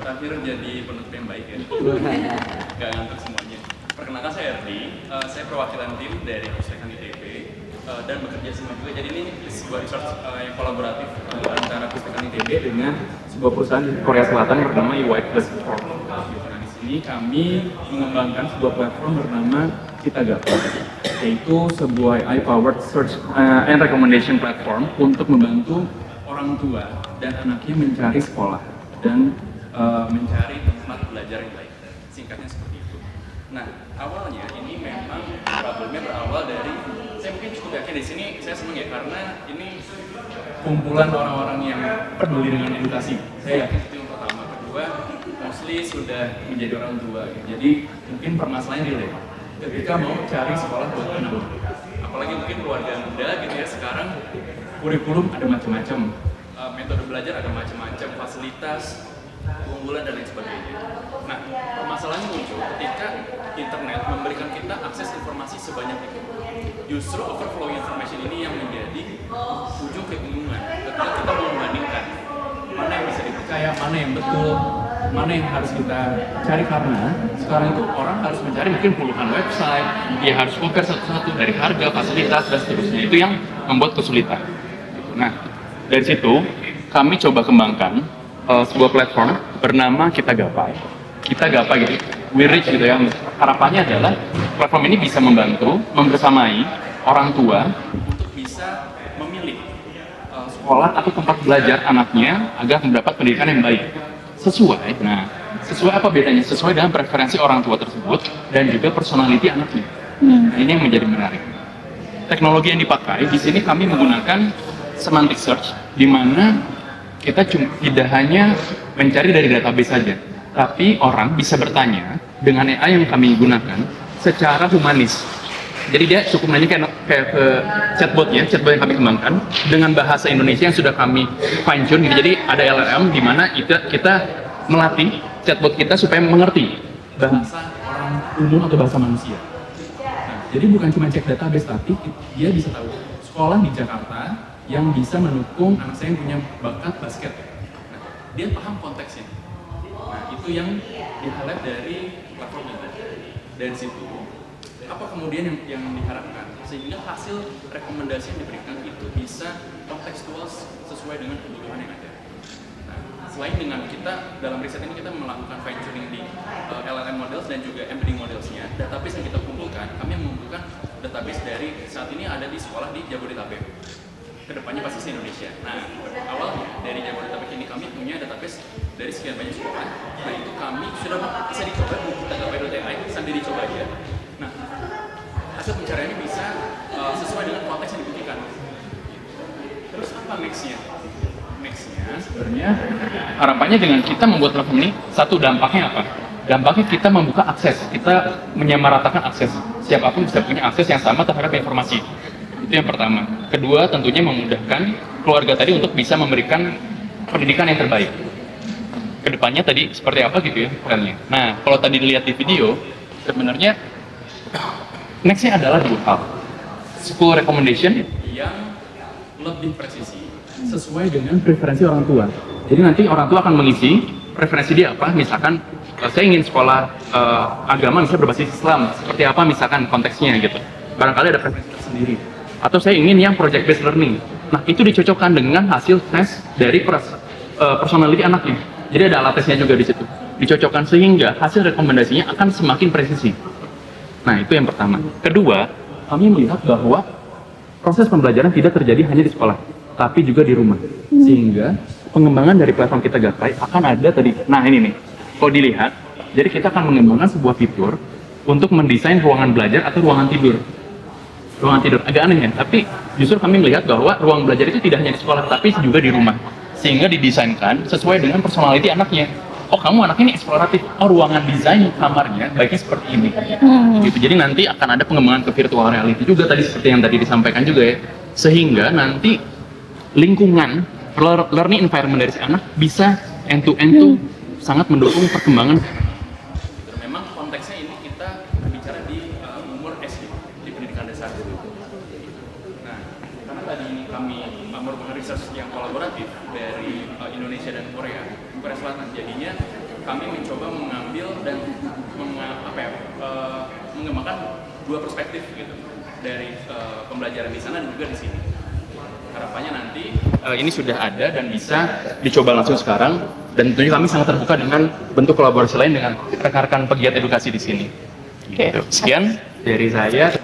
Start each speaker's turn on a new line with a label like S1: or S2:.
S1: terakhir jadi penutup yang baik ya. Gak ngantuk semuanya. Perkenalkan saya Erdi, saya perwakilan tim dari Pustekan ITB dan bekerja sama juga. Jadi ini sebuah research yang kolaboratif antara Pustekan ITB dengan sebuah perusahaan di Korea Selatan bernama UI Plus. Nah, di sini kami mengembangkan sebuah platform bernama Kitagape, yaitu sebuah AI-powered search and recommendation platform untuk membantu orang tua dan anaknya mencari sekolah dan mencari tempat belajar yang baik. Singkatnya seperti itu. Nah, awalnya ini memang problemnya berawal dari, saya mungkin cukup yakin di sini saya senang ya karena ini kumpulan orang-orang yang peduli dengan edukasi. Saya yakin itu yang pertama. Kedua, mostly sudah menjadi orang tua. Jadi mungkin permasalahannya relate. Ketika mau cari sekolah buat anak, apalagi mungkin keluarga muda gitu ya, sekarang kurikulum ada macam-macam, metode belajar ada macam-macam, fasilitas keunggulan dan lain sebagainya. Nah, permasalahannya muncul ketika internet memberikan kita akses informasi sebanyak itu. Justru overflow information ini yang menjadi ujung kebingungan ketika kita mau membandingkan mana yang bisa dipercaya, mana yang betul, mana yang harus kita cari, karena sekarang itu orang harus mencari mungkin puluhan website, dia harus compare satu-satu dari harga, fasilitas, dan seterusnya. Itu yang membuat kesulitan. Nah, dari situ kami coba kembangkan sebuah platform bernama Kitagape. Kitagape gitu, we reach gitu ya. Harapannya adalah platform ini bisa membantu membersamai orang tua untuk bisa memilih sekolah atau tempat belajar anaknya agar mendapat pendidikan yang baik. Sesuai, nah sesuai apa bedanya? Sesuai dengan preferensi orang tua tersebut dan juga personality anaknya. Nah, ini yang menjadi menarik. Teknologi yang dipakai di sini kami menggunakan semantic search, di mana kita tidak hanya mencari dari database saja, tapi orang bisa bertanya dengan AI yang kami gunakan secara humanis. Jadi dia cukup nanya kayak ke chatbot yang kami kembangkan dengan bahasa Indonesia yang sudah kami fine tune gitu. Jadi ada LLM di mana kita melatih chatbot kita supaya mengerti bahasa orang umum atau bahasa manusia. Nah, jadi bukan cuma cek database, tapi dia bisa tahu sekolah di Jakarta yang bisa mendukung anak saya yang punya bakat basket. Nah, dia paham konteksnya. Nah, itu yang di-highlight dari platform itu. Dari situ, apa kemudian yang diharapkan? Sehingga hasil rekomendasi yang diberikan itu bisa kontekstual sesuai dengan kebutuhan yang ada. Nah, selain dengan kita, dalam riset ini kita melakukan fine-tuning di LLM models dan juga embedding modelsnya, database yang kita kumpulkan, kami mengumpulkan database dari saat ini ada di sekolah di Jabodetabek. Kedepannya pasti se-Indonesia. Nah, awalnya dari Jabodetabek ini kami punya database dari sekian banyak sekolah. Nah, itu kami sudah bisa dicoba di Kitagape.ai sambil dicoba aja. Nah, hasil pencariannya bisa sesuai dengan konteks yang dibutuhkan. Terus apa next-nya? Next-nya sebenarnya harapannya dengan kita membuat platform ini, satu dampaknya apa? Dampaknya kita membuka akses, kita menyamaratakan akses. Siapapun bisa punya akses yang sama terhadap informasi. Itu yang pertama. Kedua, tentunya memudahkan keluarga tadi untuk bisa memberikan pendidikan yang terbaik. Kedepannya tadi seperti apa gitu ya plannya. Nah, kalau tadi dilihat di video, sebenarnya next-nya adalah dua hal. School recommendation yang lebih presisi sesuai dengan preferensi orang tua. Jadi nanti orang tua akan mengisi preferensi dia apa. Misalkan saya ingin sekolah agama misalnya berbasis Islam, seperti apa misalkan konteksnya gitu. Barangkali ada preferensi tersendiri. Atau saya ingin yang project based learning. Nah, itu dicocokkan dengan hasil tes dari personality anaknya. Jadi ada alat tesnya juga di situ. Dicocokkan sehingga hasil rekomendasinya akan semakin presisi. Nah, itu yang pertama. Kedua, kami melihat bahwa proses pembelajaran tidak terjadi hanya di sekolah, tapi juga di rumah. Sehingga pengembangan dari platform Kitagape akan ada tadi. Nah, ini nih. Kalau dilihat, jadi kita akan mengembangkan sebuah fitur untuk mendesain ruangan belajar atau ruangan tidur. Ruangan tidur agak aneh ya, tapi justru kami melihat bahwa ruang belajar itu tidak hanya di sekolah, tapi juga di rumah. Sehingga didesainkan sesuai dengan personality anaknya. Oh, kamu anaknya ini eksploratif. Oh, ruangan desain kamarnya baiknya seperti ini. Gitu. Jadi nanti akan ada pengembangan ke virtual reality juga tadi seperti yang tadi disampaikan juga ya. Sehingga nanti lingkungan learning environment dari si anak bisa end to end tuh sangat mendukung perkembangan. Memang konteksnya ini kita bicara di umur SD, di pendidikan dasar. Nah, karena tadi ini kami merupakan research yang kolaboratif kolaboratif dari Indonesia dan Korea Selatan. Jadinya kami mencoba mengambil dan mengembangkan dua perspektif gitu dari pembelajaran di sana dan juga di sini. Harapannya nanti ini sudah ada dan bisa dicoba langsung sekarang, dan tentunya kami sangat terbuka dengan bentuk kolaborasi lain dengan rekan-rekan pegiat edukasi di sini. Sekian dari saya.